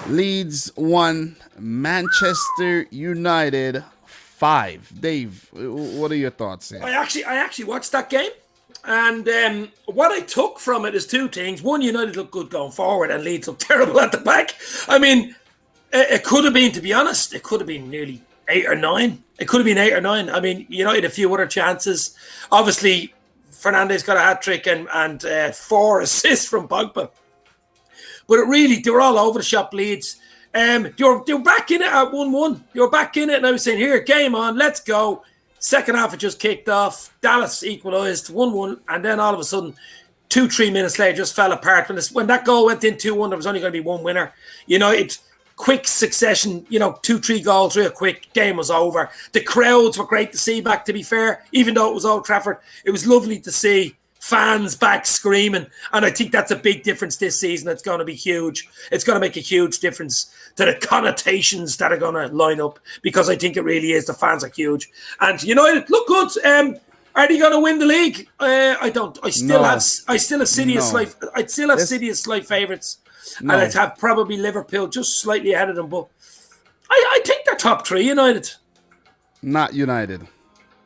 Leeds 1, Manchester United 5. Dave, what are your thoughts here? I actually watched that game, and what I took from it is two things. One, United look good going forward, and Leeds look terrible at the back. I mean, it could have been, to be honest, it could have been nearly 8 or 9. It could have been 8 or 9. I mean, United a few other chances. Obviously, Fernandes got a hat trick and 4 assists from Pogba. But they were all over the shop, Leeds. They were back in it at 1-1. They were back in it, and I was saying, here, game on, let's go. Second half, it just kicked off. Dallas equalised 1-1, and then all of a sudden, 2-3 minutes later, just fell apart. When that goal went in 2-1, there was only going to be one winner. Quick succession, 2-3 goals real quick, game was over. The crowds were great to see back, to be fair, even though it was Old Trafford. It was lovely to see fans back screaming, and I think that's a big difference this season. It's going to be huge. It's going to make a huge difference to the connotations that are going to line up, because I think it really is. The fans are huge, and United look good. Are they going to win the league? I don't. I still have City as slight. I'd still have City as slight favourites, and I'd have probably Liverpool just slightly ahead of them. But I think they're top 3. United, not United.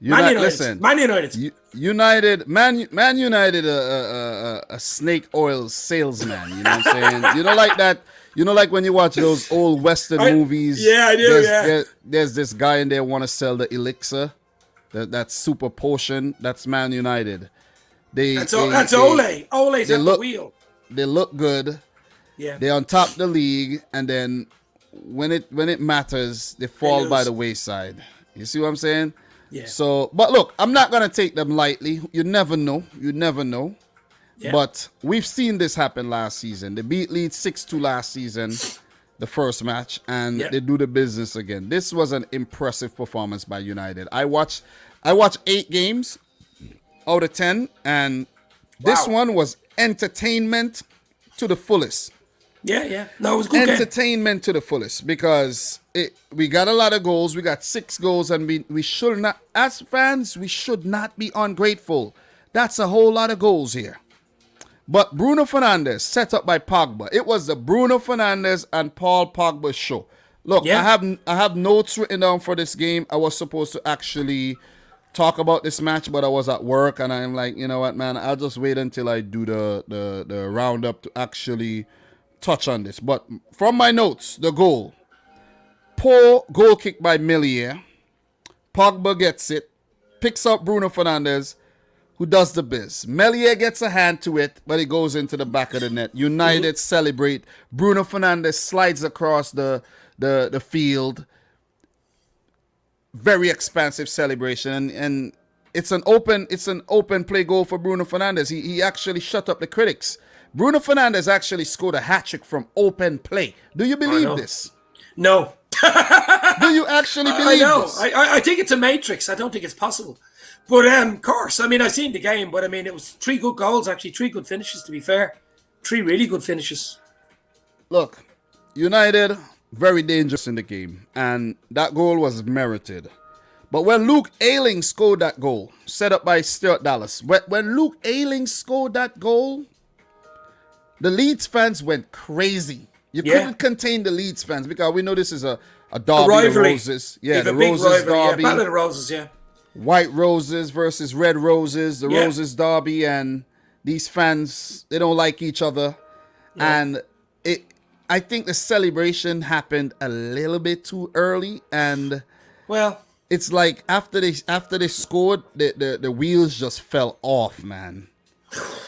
Man United. Listen, Man United. Man United, a snake oil salesman. You know what I'm saying? Like that. Like when you watch those old Western movies. Yeah, I do. There's this guy in there want to sell the elixir, that super potion. That's Man United. That's Ole. Ole's at the wheel. They look good. Yeah. They're on top of the league, and then when it matters, they fall by the wayside. You see what I'm saying? Yeah. So, but look, I'm not going to take them lightly. You never know. Yeah. But we've seen this happen last season. They beat Leeds 6-2 last season, the first match, and they do the business again. This was an impressive performance by United. I watched 8 games out of 10, and this one was entertainment to the fullest. Yeah. No, it was good entertainment to the fullest, because we got a lot of goals. We got 6 goals, and we should not, as fans, we should not be ungrateful. That's a whole lot of goals here. But Bruno Fernandes, set up by Pogba. It was the Bruno Fernandes and Paul Pogba show. Look, I have notes written down for this game. I was supposed to actually talk about this match, but I was at work, and I'm like, you know what, man? I'll just wait until I do the roundup to actually touch on this. But from my notes, the goal. Poor goal kick by Millier. Pogba gets it, picks up Bruno Fernandes, who does the biz. Millier gets a hand to it, but it goes into the back of the net. United celebrate. Bruno Fernandes slides across the field. Very expansive celebration, and it's an open play goal for Bruno Fernandes. He actually shut up the critics. Bruno Fernandes actually scored a hat-trick from open play. Do you believe this? No. Do you actually believe this? I think it's a matrix. I don't think it's possible. But of course, I mean, I've seen the game, but I mean, it was 3 good goals, actually, 3 good finishes, to be fair. 3 really good finishes. Look, United, very dangerous in the game, and that goal was merited. But when Luke Ayling scored that goal, set up by Stuart Dallas, when Luke Ayling scored that goal, the Leeds fans went crazy. You couldn't contain the Leeds fans, because we know this is a derby, the Roses. Yeah, the Roses derby. Battle of the Roses, yeah. White Roses versus Red Roses, the Roses derby, and these fans, they don't like each other. Yeah. And I think the celebration happened a little bit too early, and it's like after they scored, the wheels just fell off, man.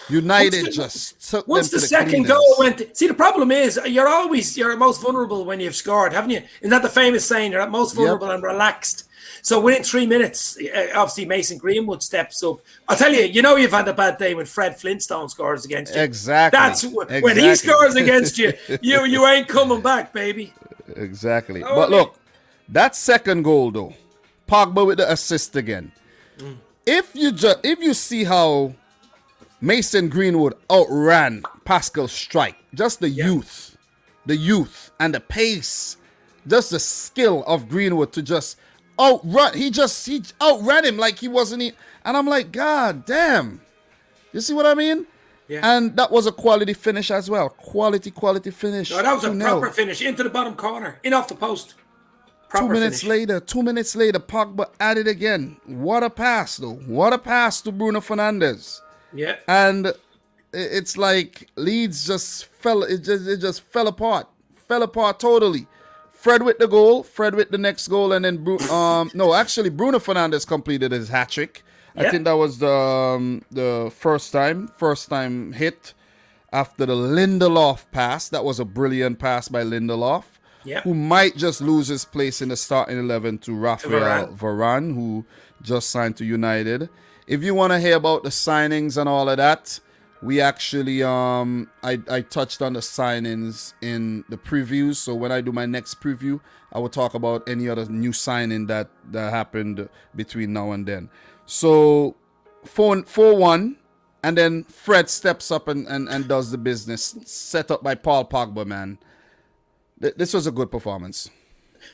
United just took once them to the second goal went. See, the problem is you're most vulnerable when you've scored, haven't you? Isn't that the famous saying? You're at most vulnerable and relaxed. So within 3 minutes, obviously Mason Greenwood steps up. I'll tell you, you've had a bad day when Fred Flintstone scores against you. Exactly. That's when he scores against you. You ain't coming back, baby. Exactly. But look, that second goal though, Pogba with the assist again. If you see how Mason Greenwood outran Pascal Strike, just the youth and the pace, just the skill of Greenwood to just outrun. He outran him like he wasn't. And I'm like, God damn. You see what I mean? Yeah. And that was a quality finish as well. Quality finish. No, that was a 2-0. proper finish into the bottom corner, in off the post. Proper 2 minutes later, Pogba added again. What a pass, though. What a pass to Bruno Fernandes. Yeah. And it's like Leeds just fell. It just fell apart. Fell apart totally. Fred with the goal. Fred with the next goal, and then Bruno Fernandes completed his hat trick. I think that was the first time hit after the Lindelof pass. That was a brilliant pass by Lindelof, who might just lose his place in the starting 11 to Rafael Varane, who just signed to United. If you want to hear about the signings and all of that, we actually I touched on the signings in the previews. So when I do my next preview, I will talk about any other new signing that happened between now and then. So 4-1, and then Fred steps up and does the business. Set up by Paul Pogba, man. This was a good performance.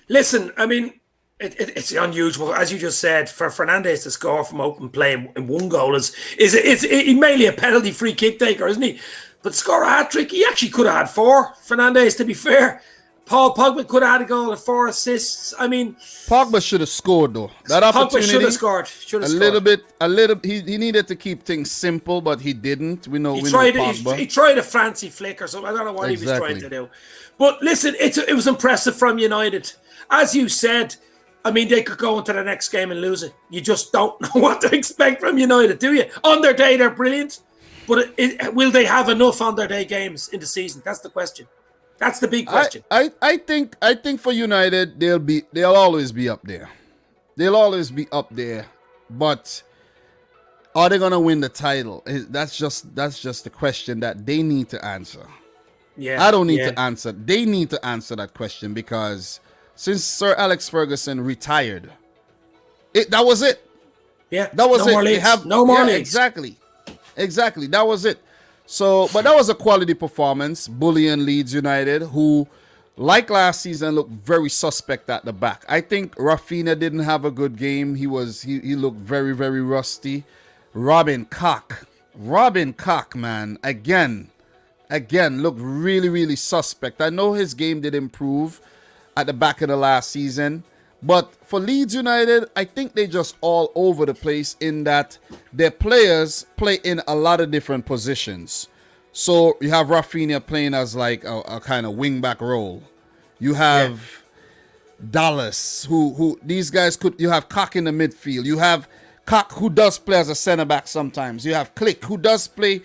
Listen, I mean, it's unusual, as you just said, for Fernandes to score from open play in one goal is mainly a penalty free kick taker, isn't he? But score a hat-trick, he actually could have had 4, Fernandes, to be fair. Paul Pogba could have had a goal and 4 assists. I mean, Pogba should have scored, though. That opportunity, Pogba should have scored. A little. He needed to keep things simple, but he didn't. We know Pogba. He tried a fancy flick or something. I don't know what he was trying to do. But listen, it was impressive from United. As you said, I mean, they could go into the next game and lose it. You just don't know what to expect from United, do you? On their day, they're brilliant. But will they have enough on their day games in the season? That's the question. That's the big question. I think for United, they'll always be up there. They'll always be up there. But are they gonna win the title? That's just the question that they need to answer. Yeah. I don't need to answer. They need to answer that question, because since Sir Alex Ferguson retired, that was it. Yeah. That was no it. More leagues. No more leagues. Exactly. That was it. So, but that was a quality performance. Bullying Leeds United, who, like last season, looked very suspect at the back. I think Rafinha didn't have a good game. He looked very, very rusty. Robin Koch, man, again, looked really, really suspect. I know his game did improve at the back of the last season, but for Leeds United, I think they just all over the place in that their players play in a lot of different positions. So you have Rafinha playing as like a kind of wing-back role. You have Dallas, who these guys you have Koch in the midfield. You have Koch, who does play as a centre-back sometimes. You have Klick, who does play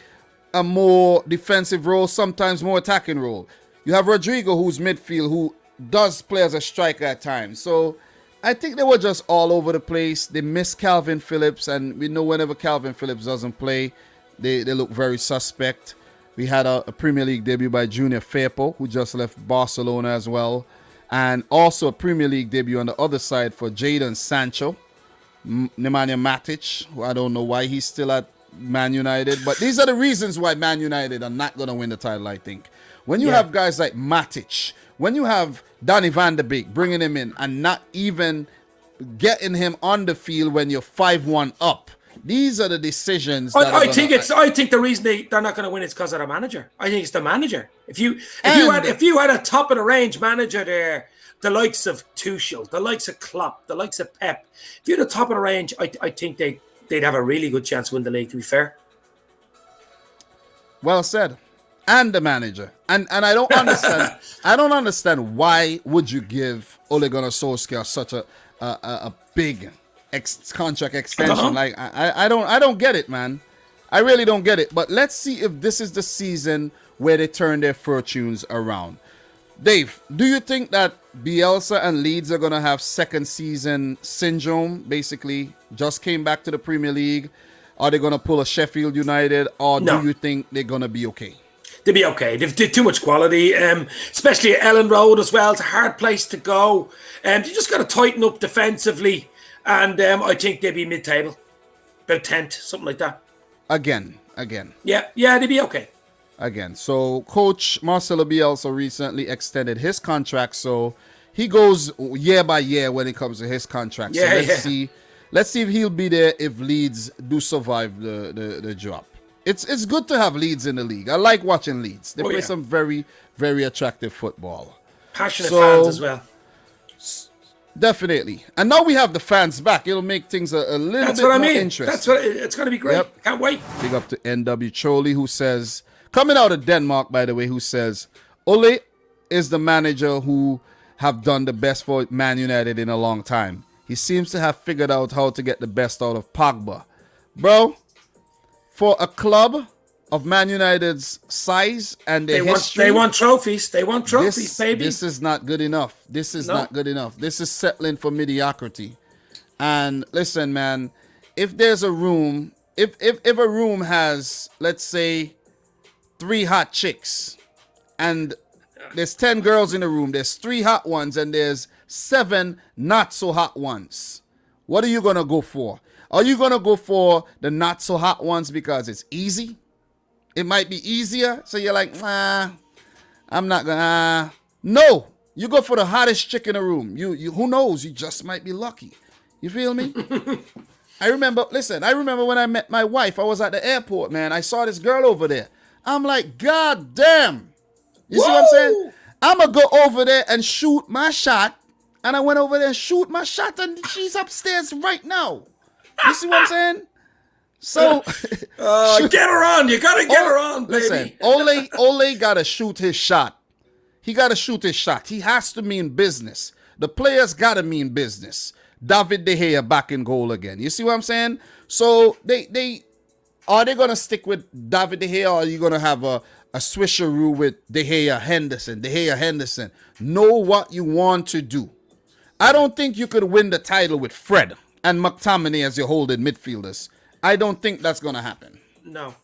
a more defensive role, sometimes more attacking role. You have Rodrigo, who's midfield, who does play as a striker at times. So I think they were just all over the place. They missed Calvin Phillips, and we know whenever Calvin Phillips doesn't play, they look very suspect. We had a Premier League debut by Junior Firpo, who just left Barcelona as well. And also a Premier League debut on the other side for Jadon Sancho. Nemanja Matic, who I don't know why he's still at Man United. But these are the reasons why Man United are not going to win the title, I think. When you have guys like Matic, when you have Donny van de Beek bringing him in and not even getting him on the field when you're 5-1 up, these are the decisions. I think the reason they're not going to win is because of the manager. I think it's the manager. If you had a top of the range manager there, the likes of Tuchel, the likes of Klopp, the likes of Pep, if you had a top of the range, I think they'd have a really good chance to win the league. To be fair. Well said. And the manager, and I don't understand. I don't understand why would you give Ole Gunnar Solskjaer such a big contract extension? Like I don't get it, man. I really don't get it. But let's see if this is the season where they turn their fortunes around. Dave, do you think that Bielsa and Leeds are gonna have second season syndrome? Basically, just came back to the Premier League. Are they gonna pull a Sheffield United, or do you think they're gonna be okay? They'll be okay. They've did too much quality, especially at Ellen Road as well. It's a hard place to go. You just got to tighten up defensively, and I think they'll be mid-table, about 10th, something like that. Again. Yeah, they'll be okay. Again. So Coach Marcelo Bielsa recently extended his contract, so he goes year by year when it comes to his contract. So let's see if he'll be there if Leeds do survive the drop. It's good to have Leeds in the league. I like watching Leeds. They play yeah. some very, very attractive football. Passionate fans as well. Definitely. And now we have the fans back. It'll make things a little bit more interesting. That's what it's going to be great. Yep. Can't wait. Big up to NW Choli, who says, coming out of Denmark, by the way, who says, Ole is the manager who have done the best for Man United in a long time. He seems to have figured out how to get the best out of Pogba. Bro, for a club of Man United's size and their history, they want trophies. They want trophies, baby. This is not good enough. This is not good enough. This is settling for mediocrity. And listen, man, if there's a room, if a room has, let's say, 3 hot chicks, and there's 10 girls in the room, there's 3 hot ones, and there's 7 not so hot ones, what are you gonna go for? Are you gonna go for the not so hot ones because it's easy? It might be easier, so you're like, nah, I'm not gonna. No, you go for the hottest chick in the room. You who knows? You just might be lucky. You feel me? I remember when I met my wife, I was at the airport, man. I saw this girl over there. I'm like, God damn. You see what I'm saying? I'm going to go over there and shoot my shot. And I went over there and shoot my shot, and she's upstairs right now. You see what I'm saying? So, get her on. You got to get her on, baby. Listen, Ole got to shoot his shot. He got to shoot his shot. He has to mean business. The players got to mean business. David De Gea back in goal again. You see what I'm saying? So, are they going to stick with David De Gea, or are you going to have a swisheroo with De Gea Henderson? Know what you want to do. I don't think you could win the title with Fred and McTominay as your holding midfielders. I don't think that's going to happen. No.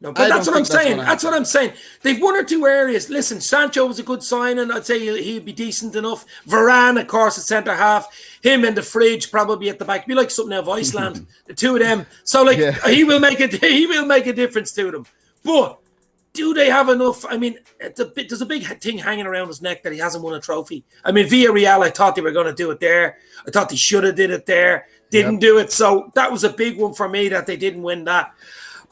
But that's what I'm saying. That's what I'm saying. They've 1 or 2 areas. Listen, Sancho was a good signing. I'd say he'd be decent enough. Varane, of course, at centre half. Him and the fridge probably at the back. Be like something out of Iceland. The 2 of them. So he will make a difference to them. But do they have enough? I mean, there's a big thing hanging around his neck that he hasn't won a trophy. I mean, Villarreal, I thought they were going to do it there. I thought they should have did it there. Didn't do it. So that was a big one for me that they didn't win that.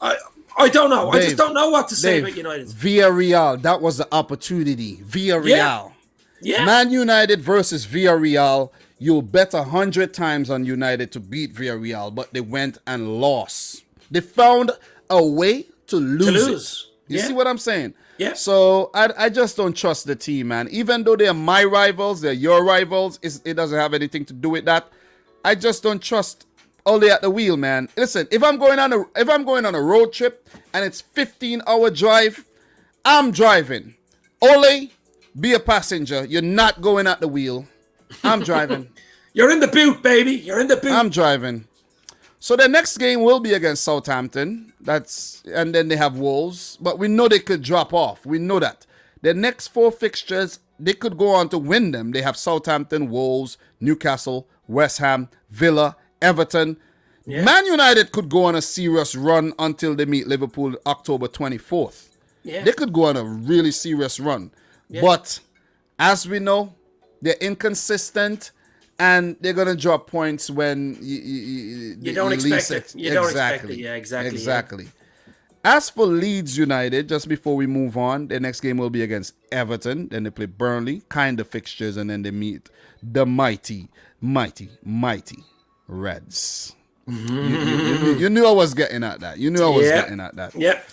I don't know. Dave, I just don't know what to say about United. Villarreal, that was the opportunity. Villarreal. Yeah. Man United versus Villarreal. You'll bet 100 times on United to beat Villarreal, but they went and lost. They found a way to lose. You see what I'm saying? Yeah. So I just don't trust the team, man. Even though they're my rivals, they're your rivals, it doesn't have anything to do with that. I just don't trust Ole at the wheel, man. Listen, if I'm going on a road trip and it's 15-hour drive, I'm driving. Ole, be a passenger. You're not going at the wheel. I'm driving. You're in the boot, baby. You're in the boot. I'm driving. So the next game will be against Southampton. And then they have Wolves. But we know they could drop off. We know that. The next 4 fixtures, they could go on to win them. They have Southampton, Wolves, Newcastle, West Ham, Villa, Everton. Yeah. Man United could go on a serious run until they meet Liverpool October 24th. Yeah. They could go on a really serious run. Yeah. But as we know, they're inconsistent and they're going to drop points when you don't expect it. You don't expect it. Yeah, exactly. Yeah. As for Leeds United, just before we move on, their next game will be against Everton. Then they play Burnley, kind of fixtures, and then they meet the mighty Reds. You knew I was getting at that. Yep.